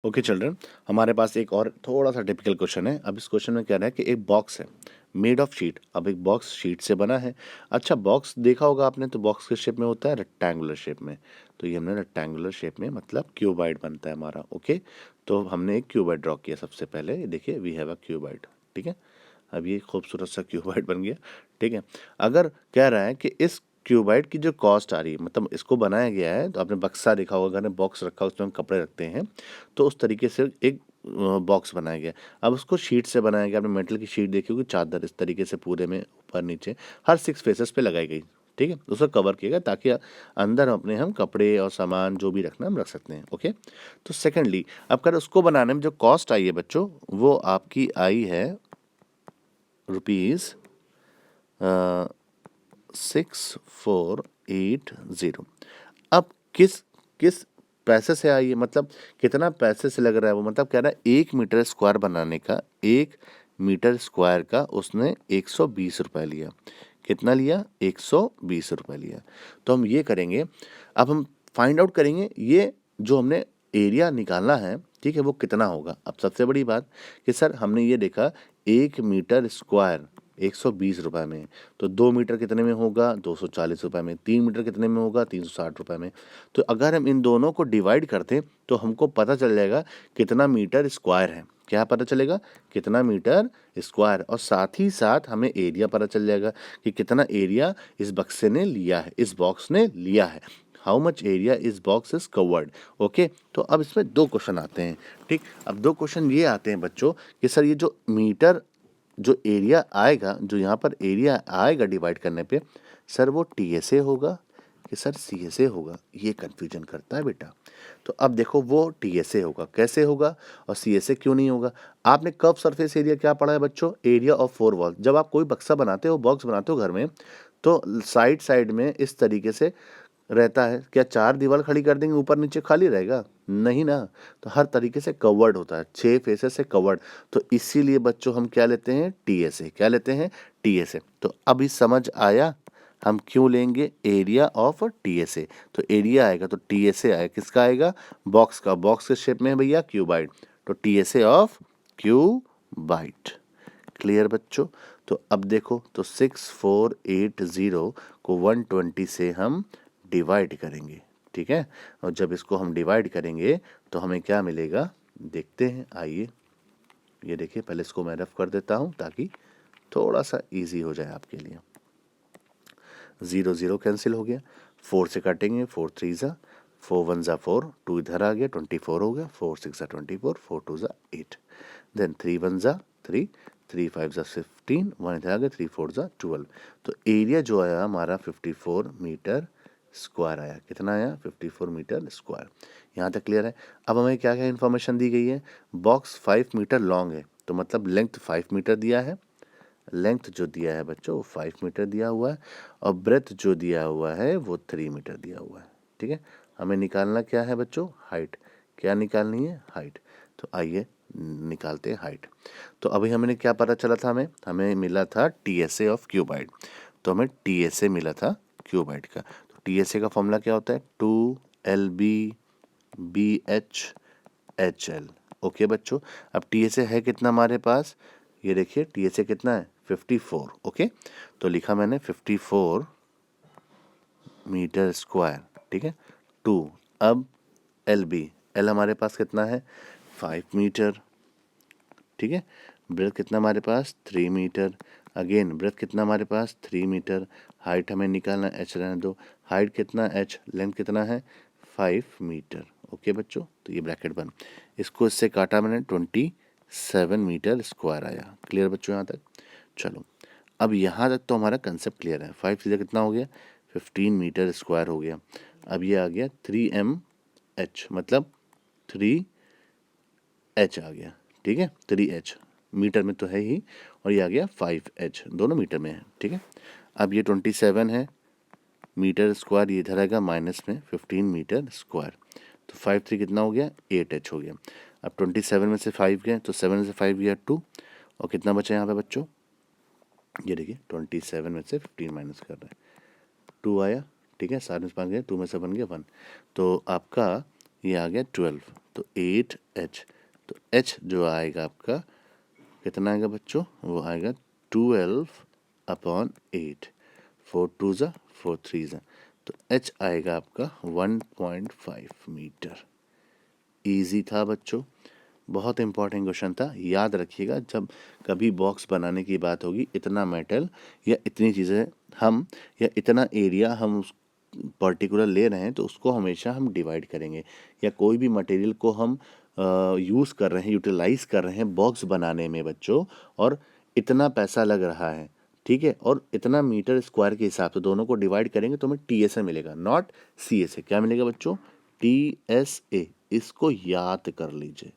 Okay children, हमारे पास एक और थोड़ा सा टिपिकल क्वेश्चन है। अब इस क्वेश्चन में कह रहा है कि एक बॉक्स है मेड ऑफ शीट। अब एक बॉक्स शीट से बना है। अच्छा, बॉक्स देखा होगा आपने, तो बॉक्स किस शेप में होता है? रेक्टेंगुलर शेप में। तो ये हमने रेक्टेंगुलर शेप में मतलब क्यूबॉइड बनता है हमारा। ओके, तो हमने एक क्यूबॉइड ड्रॉ किया सबसे पहले। ये देखिए, वी हैव अ क्यूबॉइड। ठीक है, अब ये खूबसूरत सा क्यूबॉइड बन गया। ठीक है, अगर कह रहा है कि इस क्यूबाइड की जो कॉस्ट आ रही है, मतलब इसको बनाया गया है, तो आपने बक्सा देखा होगा, घर में बॉक्स रखा उसमें हम कपड़े रखते हैं, तो उस तरीके से एक बॉक्स बनाया गया। अब उसको शीट से बनाया गया। आपने मेटल की शीट देखी होगी, चादर इस तरीके से पूरे में ऊपर नीचे हर 6 फेसेस पे लगाई गई। ठीक है, उसको कवर किया गया ताकि अंदर अपने हम कपड़े और सामान जो भी रखना हम रख सकते हैं। ओके, तो सेकेंडली अब कर उसको बनाने में जो कॉस्ट आई है बच्चों, वो आपकी आई है रुपीज़ 6480। अब किस किस पैसे से आई है, मतलब कितना पैसे से लग रहा है वो, मतलब कह रहा है 1 मीटर स्क्वायर बनाने का, 1 मीटर स्क्वायर का उसने 120 रुपये लिया। कितना लिया? 120 रुपये लिया। तो हम ये करेंगे, अब हम फाइंड आउट करेंगे ये जो हमने एरिया निकालना है, ठीक है, वो कितना होगा। अब सबसे बड़ी बात कि सर हमने ये देखा 1 मीटर स्क्वायर 120 रुपये में, तो 2 मीटर कितने में होगा? 240 रुपये में। 3 मीटर कितने में होगा? 360 रुपये में। तो अगर हम इन दोनों को डिवाइड करते तो हमको पता चल जाएगा कितना मीटर स्क्वायर है। क्या पता चलेगा? कितना मीटर स्क्वायर, और साथ ही साथ हमें एरिया पता चल जाएगा कि कितना एरिया इस बक्से ने लिया है, इस बॉक्स ने लिया है। हाउ मच एरिया इस बॉक्स इज कवर्ड। ओके, तो अब इसमें 2 क्वेश्चन आते हैं। ठीक, अब 2 क्वेश्चन ये आते हैं बच्चों कि सर ये जो मीटर, जो एरिया आएगा, जो यहाँ पर एरिया आएगा डिवाइड करने पे, सर वो टीएसए होगा कि सर सीएसए होगा? ये कन्फ्यूजन करता है बेटा। तो अब देखो, वो टीएसए होगा। कैसे होगा और सीएसए क्यों नहीं होगा? आपने कर्व सरफेस एरिया क्या पढ़ा है बच्चों? Area of 4 wall. जब आप कोई बक्सा बनाते हो, बॉक्स बनाते हो घर में, तो साइड साइड में इस तरीके से रहता है। क्या 4 दीवार खड़ी कर देंगे, ऊपर नीचे खाली रहेगा? नहीं ना। तो हर तरीके से कवर्ड होता है, 6 फेसेस से कवर्ड। तो इसीलिए बच्चों हम क्या लेते हैं? टीएसए। क्या लेते हैं? टीएसए। तो अभी समझ आया हम क्यों लेंगे एरिया ऑफ टीएसए। तो एरिया आएगा तो टीएसए आएगा। किसका आएगा? बॉक्स का। बॉक्स के शेप में है भैया क्यूबाइड, तो टीएसए ऑफ क्यूबाइड। क्लियर बच्चों? तो अब देखो, तो 6480 को 120 से हम डिवाइड करेंगे। ठीक है, और जब इसको हम डिवाइड करेंगे तो हमें क्या मिलेगा, देखते हैं। आइए, ये देखिए, पहले इसको मैं रफ कर देता हूँ ताकि थोड़ा सा इजी हो जाए आपके लिए। 0 0 कैंसिल हो गया, 4 से काटेंगे, 4 3 ज़ा, 4 1 ज़ा 4, 2 इधर आ गया, 24 हो गया, 4 6 ज़ा 24, 4 2 ज़ा 8, देन 3 1 ज़ा 3, 3 5 ज़ा 15, 1 इधर आ गया, 3 4 ज़ा 12। तो एरिया जो आया हमारा 54 मीटर स्क्वायर आया। कितना आया? 54 मीटर स्क्वायर। यहाँ तक क्लियर है? अब हमें क्या क्या इन्फॉर्मेशन दी गई है? बॉक्स 5 मीटर लॉन्ग है, तो मतलब लेंथ 5 मीटर दिया है। लेंथ जो दिया है बच्चों वो 5 मीटर दिया हुआ है, और ब्रेथ जो दिया हुआ है वो 3 मीटर दिया हुआ है। ठीक है, हमें निकालना क्या है बच्चों? हाइट। क्या निकालनी है? हाइट। तो आइए निकालते हैं हाइट। तो अभी हमने क्या पता चला था? हमें मिला था टीएसए ऑफ क्यूबाइड। तो हमें टीएसए मिला था क्यूबाइड का। तो टीएसए का फॉर्मूला क्या होता है? 2LB BH ओके बच्चों, अब टीएसए है कितना हमारे पास? ये देखिए, टीएसए कितना है? 54। ओके, तो लिखा मैंने 54 मीटर स्क्वायर। ठीक है, 2। अब एल हमारे पास कितना है? 5 मीटर। ठीक है, ब्रेथ कितना हमारे पास? 3 मीटर। अगेन ब्रेथ कितना हमारे पास? 3 मीटर। हाइट हमें निकालना, एच रहने दो। हाइट कितना? एच। लेंथ कितना है? 5 मीटर। ओके बच्चों, तो ये ब्रैकेट बन, इसको इससे काटा मैंने, 27 मीटर स्क्वायर आया। क्लियर बच्चों यहाँ तक? चलो, अब यहाँ तक तो हमारा कंसेप्ट क्लियर है। 5 सीधे कितना हो गया? 15 मीटर स्क्वायर हो गया। अब ये आ गया 3mH, मतलब 3h आ गया। ठीक है, 3h मीटर में तो है ही, और ये आ गया 5h, दोनों मीटर में है। ठीक है, अब ये 27 है मीटर स्क्वायर, ये इधर आएगा माइनस में 15 मीटर स्क्वायर, तो 5 3 कितना हो गया? 8h हो गया। अब 27 में से 5 गए तो 7 में से 5 गया 2, और कितना बचा यहाँ पे बच्चों? ये देखिए, 27 में से 15 माइनस कर रहे हैं, 2 आया। ठीक है, 7 में से 5 गया, 2 में से बन गया 1, तो आपका ये आ गया 12। तो 8h, तो h जो आएगा आपका कितना आएगा बच्चों, वो आएगा 12/8, 4 2 ज़ा 4 3 ज़ा, तो h आएगा आपका 1.5 मीटर। इजी था बच्चों, बहुत इंपॉर्टेंट क्वेश्चन था, याद रखिएगा जब कभी बॉक्स बनाने की बात होगी, इतना मेटल या इतनी चीज़ें हम या इतना एरिया हम उस पर्टिकुलर ले रहे हैं तो उसको हमेशा हम डिवाइड करेंगे, या कोई भी मटेरियल को हम यूज़ कर रहे हैं, यूटिलाइज कर रहे हैं बॉक्स बनाने में बच्चों, और इतना पैसा लग रहा है, ठीक है, और इतना मीटर स्क्वायर के हिसाब से दोनों को डिवाइड करेंगे तो हमें TSA मिलेगा, नॉट CSA। क्या मिलेगा बच्चों, TSA। इसको याद कर लीजिए।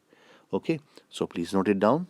Okay, so please note it down.